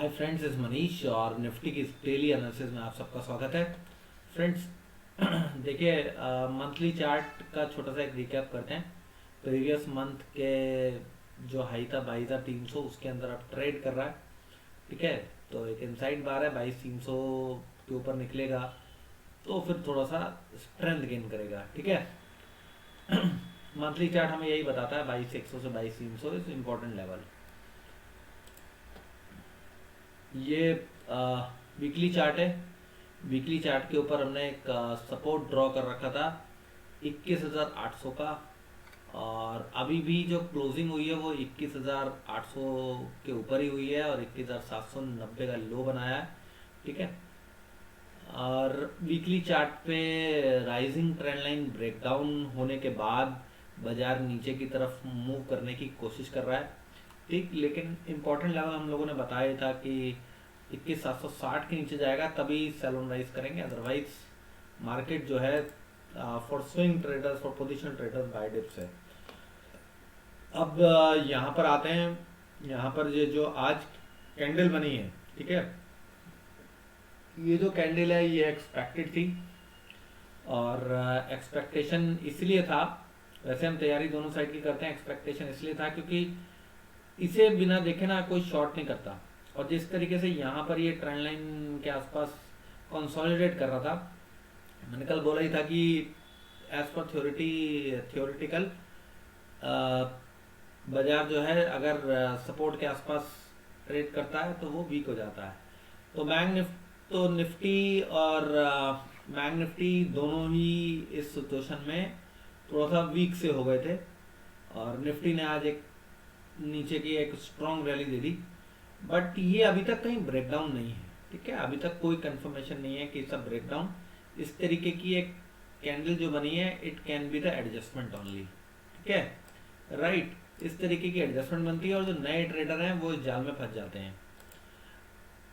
Hi friends, इस मनीष और Nifty की डेली एनालिसिस में आप सबका स्वागत है। फ्रेंड्स, देखिए, मंथली चार्ट का छोटा सा एक रिकैप करते हैं। प्रीवियस मंथ के जो हाई था 22,300, उसके अंदर अब ट्रेड कर रहा है। ठीक है, तो एक इनसाइड बार है, 22,300 के ऊपर निकलेगा तो फिर थोड़ा सा स्ट्रेंथ गेन करेगा। ठीक है, मंथली चार्ट हमें यही बताता है 22,100 से 22,300 इज इम्पोर्टेंट लेवल। ये वीकली चार्ट है। वीकली चार्ट के ऊपर हमने एक सपोर्ट ड्रॉ कर रखा था 21,800 का, और अभी भी जो क्लोजिंग हुई है वो 21,800 के ऊपर ही हुई है और 21,790 का लो बनाया है। ठीक है, और वीकली चार्ट पे राइजिंग ट्रेंड लाइन ब्रेकडाउन होने के बाद बाजार नीचे की तरफ मूव करने की कोशिश कर रहा है। ठीक, लेकिन इम्पोर्टेंट लेवल हम लोगों ने बताया था कि 21,760 के नीचे जाएगा तभी सेल ऑन राइज करेंगे, अदरवाइज मार्केट जो है for swing traders, for position traders buy dips है। अब यहाँ पर आते हैं। यहाँ पर ये जो आज कैंडल बनी है, ठीक है, ये जो कैंडल है ये एक्सपेक्टेड थी, और एक्सपेक्टेशन इसलिए था, वैसे हम तैयारी दोनों साइड की करते हैं, एक्सपेक्टेशन इसलिए था क्योंकि इसे बिना देखे ना कोई शॉर्ट नहीं करता। और जिस तरीके से यहाँ पर ये ट्रेंड लाइन के आसपास कंसोलिडेट कर रहा था, मैंने कल बोला ही था कि एज पर थियोरिटिकल बाजार जो है अगर सपोर्ट के आसपास ट्रेड करता है तो वो वीक हो जाता है। तो निफ्टी और बैंक निफ्टी दोनों ही इस सिचुएशन में थोड़ा सा वीक से हो गए थे, और निफ्टी ने आज एक नीचे की एक strong rally they the, but ये अभी तक कहीं ब्रेकडाउन नहीं है। ठीक है, अभी तक कोई कंफर्मेशन नहीं है कि सब ब्रेकडाउन। इस तरीके की एक कैंडल जो बनी है, it can be the adjustment only. ठीक है, राइट, इस तरीके की एडजस्टमेंट बनती है और जो नए ट्रेडर हैं वो इस जाल में फंस जाते हैं।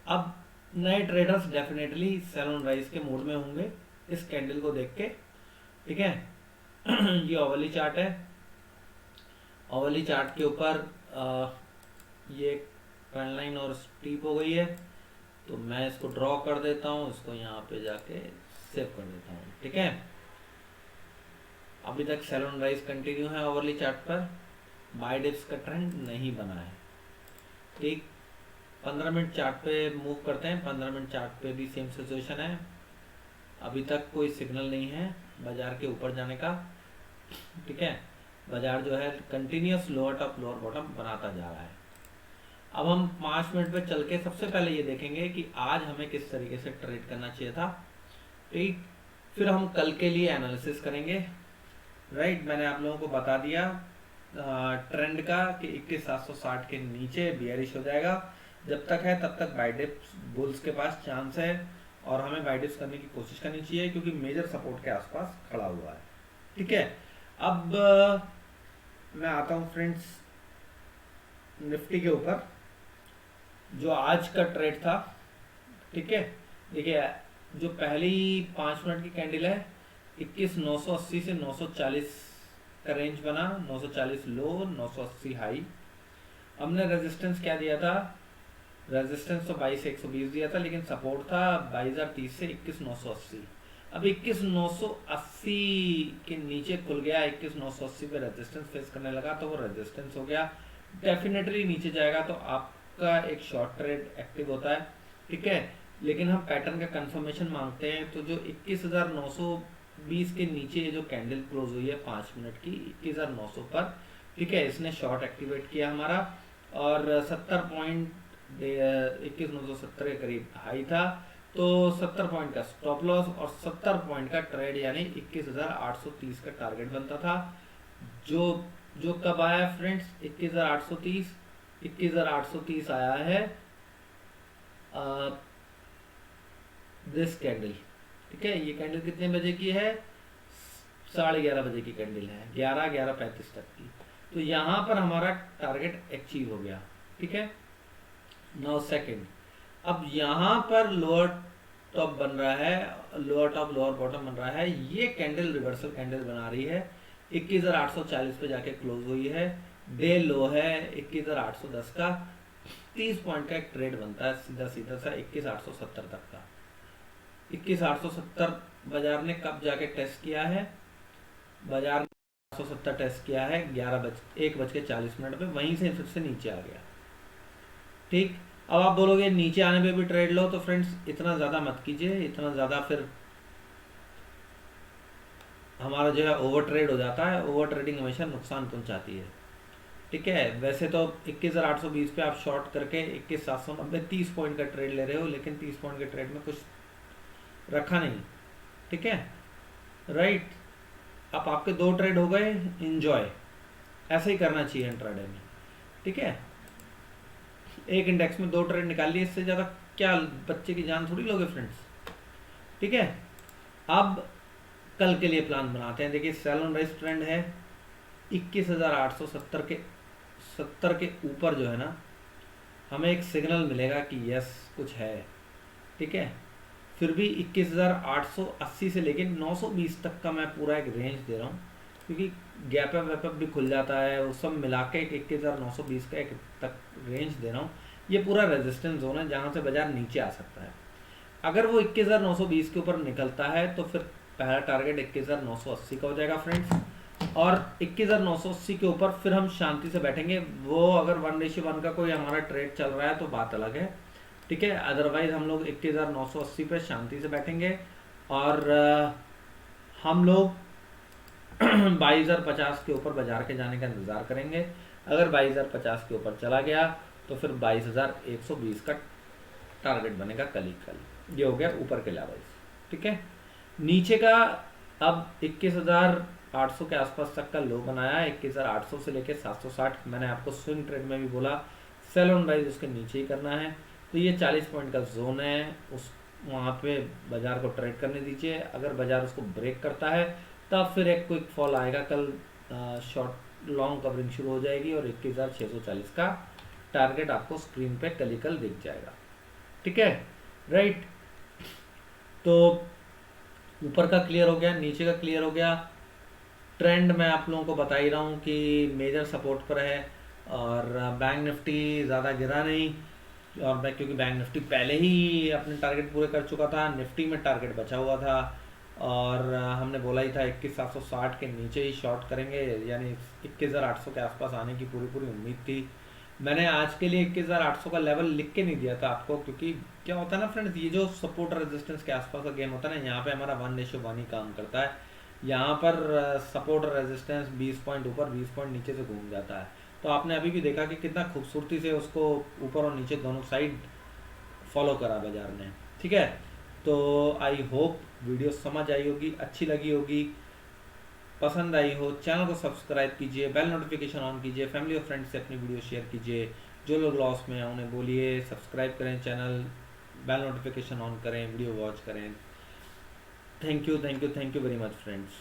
अब नए traders definitely sell on rise के मूड में होंगे इस कैंडल को देख के। ठीक है, ये ओवरली चार्ट है। ओवरली चार्ट के ऊपर ये ट्रेंड लाइन और स्टीप हो गई है, तो मैं इसको ड्रॉ कर देता हूँ, इसको यहाँ पे जाके सेव कर देता हूँ। ठीक है, अभी तक सेल ऑन राइज कंटिन्यू है ओवरली चार्ट पर, बाय डिप्स का ट्रेंड नहीं बना है। ठीक, 15 मिनट चार्ट पे मूव करते हैं। 15 मिनट चार्ट पे भी सेम सिचुएशन है, अभी तक कोई सिग्नल नहीं है बाजार के ऊपर जाने का। ठीक है, बाजार जो है continuous lower top lower bottom बनाता जा रहा है। अब हम 5 मिनट पे चल के सबसे पहले ये देखेंगे कि आज हमें किस तरीके से ट्रेड करना चाहिए था। ठीक, फिर हम कल के लिए एनालिसिस करेंगे। राइट, मैंने आप लोगों को बता दिया ट्रेंड का कि 21,760 के नीचे बियरिश हो जाएगा। जब तक है तब तक बाय डिप्स बुल्स के पास चांस है, और हमें बाय डिप्स करने की कोशिश करनी चाहिए क्योंकि मेजर सपोर्ट के आसपास खड़ा हुआ है। ठीक है, अब मैं आता हूँ फ्रेंड्स निफ्टी के ऊपर, जो आज का ट्रेड था। ठीक है, देखिए, जो पहली 5 मिनट की कैंडल है 21,980 से 940 का रेंज बना, 940 लो 980 हाई। हमने रेजिस्टेंस क्या दिया था? रेजिस्टेंस तो 22,120 दिया था, लेकिन सपोर्ट था 22,030 से 21,980। अब 21,980 के नीचे खुल गया, 21,980 पे रेजिस्टेंस फेस करने लगा तो वो रेजिस्टेंस हो गया। डेफिनेटली नीचे जाएगा तो आपका एक शॉर्ट ट्रेड एक्टिव होता है। ठीक है, लेकिन हम पैटर्न का कंफर्मेशन मांगते हैं, तो जो 21,920 के नीचे ये जो कैंडल क्लोज हुई है 5 मिनट की 21,900 पर, ठीक है, इसने शॉर्ट एक्टिवेट किया हमारा, और 70 पॉइंट 21,970 के करीब हाई था, तो 70 पॉइंट का स्टॉप लॉस और 70 पॉइंट का ट्रेड यानी 21,830 का टारगेट बनता था। जो जो कब आया फ्रेंड्स? 21,830, 21,830 आया है दिस कैंडल। ठीक है, ये कैंडल कितने बजे की है? 11:30 बजे की कैंडल है, 11:35 तक की। तो यहाँ पर हमारा टारगेट अचीव हो गया। ठीक है, 9 सेकेंड। अब यहाँ पर लोअर टॉप बन रहा है, लोअर टॉप लोअर बॉटम बन रहा है। ये कैंडल रिवर्सल कैंडल बना रही है, 21,840 पे जाके क्लोज हुई है। डे लो है 21,810 का, 30 पॉइंट का एक ट्रेड बनता है सीधा सीधा सा 21,870 तक का। 21,870 बाजार ने कब जाके टेस्ट किया है? बाजार ने 870 टेस्ट किया है 1:40 पे, वहीं से फिर से नीचे आ गया। ठीक, अब आप बोलोगे नीचे आने पे भी ट्रेड लो, तो फ्रेंड्स इतना ज़्यादा मत कीजिए, इतना ज़्यादा फिर हमारा जो है ओवर ट्रेड हो जाता है। ओवर ट्रेडिंग हमेशा नुकसान पहुंचाती है। ठीक है, वैसे तो 21,820 पे आप शॉर्ट करके 21,790 30 पॉइंट का ट्रेड ले रहे हो, लेकिन 30 पॉइंट के ट्रेड में कुछ रखा नहीं। ठीक है, राइट। अब आपके 2 ट्रेड हो गए, इंजॉय। ऐसे ही करना चाहिए इंट्राडे में। ठीक है, एक इंडेक्स में 2 ट्रेड निकाल लिए, इससे ज़्यादा क्या बच्चे की जान थोड़ी लोगे फ्रेंड्स। ठीक है, अब कल के लिए प्लान बनाते हैं। देखिए सेल ऑन राइज ट्रेंड है 21,870 के 70 के ऊपर जो है ना, हमें एक सिग्नल मिलेगा कि यस कुछ है। ठीक है, फिर भी 21,880 से लेके 920 तक का मैं पूरा एक रेंज दे रहा हूँ, क्योंकि गैप अप वैप अप भी खुल जाता है, वो सब मिला के 21,920 का एक तक रेंज दे रहा हूँ। ये पूरा रेजिस्टेंस जोन है जहाँ से बाजार नीचे आ सकता है। अगर वो 21,920 के ऊपर निकलता है तो फिर पहला टारगेट 21,980 का हो जाएगा फ्रेंड्स, और 21,980 के ऊपर फिर हम शांति से बैठेंगे। वो अगर 1:1 का कोई हमारा ट्रेड चल रहा है तो बात अलग है। ठीक है, अदरवाइज हम लोग 21,980 पे शांति से बैठेंगे, और हम लोग 22,050 के ऊपर बाजार के जाने का इंतज़ार करेंगे। अगर 22,050 के ऊपर चला गया तो फिर 22,120 का टारगेट बनेगा कल ही कल। ये हो गया ऊपर के लेवल्स। ठीक है, नीचे का अब 21,800 के आसपास तक का लो बनाया, 21,800 से लेके 760। मैंने आपको स्विंग ट्रेड में भी बोला सेल ऑन राइज उसके नीचे ही करना है। तो ये 40 पॉइंट का जोन है, उस वहाँ पे बाजार को ट्रेड करने दीजिए। अगर बाजार उसको ब्रेक करता है तब फिर एक क्विक फॉल आएगा कल, शॉर्ट लॉन्ग कवरिंग शुरू हो जाएगी, और 21,640 का टारगेट आपको स्क्रीन पे कल ही कल दिख जाएगा। ठीक है, राइट। तो ऊपर का क्लियर हो गया, नीचे का क्लियर हो गया। ट्रेंड मैं आप लोगों को बता ही रहा हूँ कि मेजर सपोर्ट पर है, और बैंक निफ्टी ज़्यादा गिरा नहीं, और मैं क्योंकि बैंक निफ्टी पहले ही अपने टारगेट पूरे कर चुका था, निफ्टी में टारगेट बचा हुआ था, और हमने बोला ही था 21,760 के नीचे ही शॉर्ट करेंगे, यानी 21,800 के आसपास आने की पूरी पूरी उम्मीद थी। मैंने आज के लिए 21,800 का लेवल लिख के नहीं दिया था आपको, क्योंकि क्या होता है ना फ्रेंड्स, ये जो सपोर्ट रेजिस्टेंस के आसपास का गेम होता है ना, यहाँ पे हमारा 1:1 ही काम करता है। यहाँ पर सपोर्ट रेजिस्टेंस 20 पॉइंट ऊपर 20 पॉइंट नीचे से घूम जाता है। तो आपने अभी भी देखा कि कितना खूबसूरती से उसको ऊपर और नीचे दोनों साइड फॉलो करा बाजार ने। ठीक है, तो आई होप वीडियो समझ आई होगी, अच्छी लगी होगी, पसंद आई हो। चैनल को सब्सक्राइब कीजिए, बेल नोटिफिकेशन ऑन कीजिए, फैमिली और फ्रेंड्स से अपनी वीडियो शेयर कीजिए। जो लोग लॉस में हैं उन्हें बोलिए सब्सक्राइब करें चैनल, बेल नोटिफिकेशन ऑन करें, वीडियो वॉच करें। Thank you very much friends.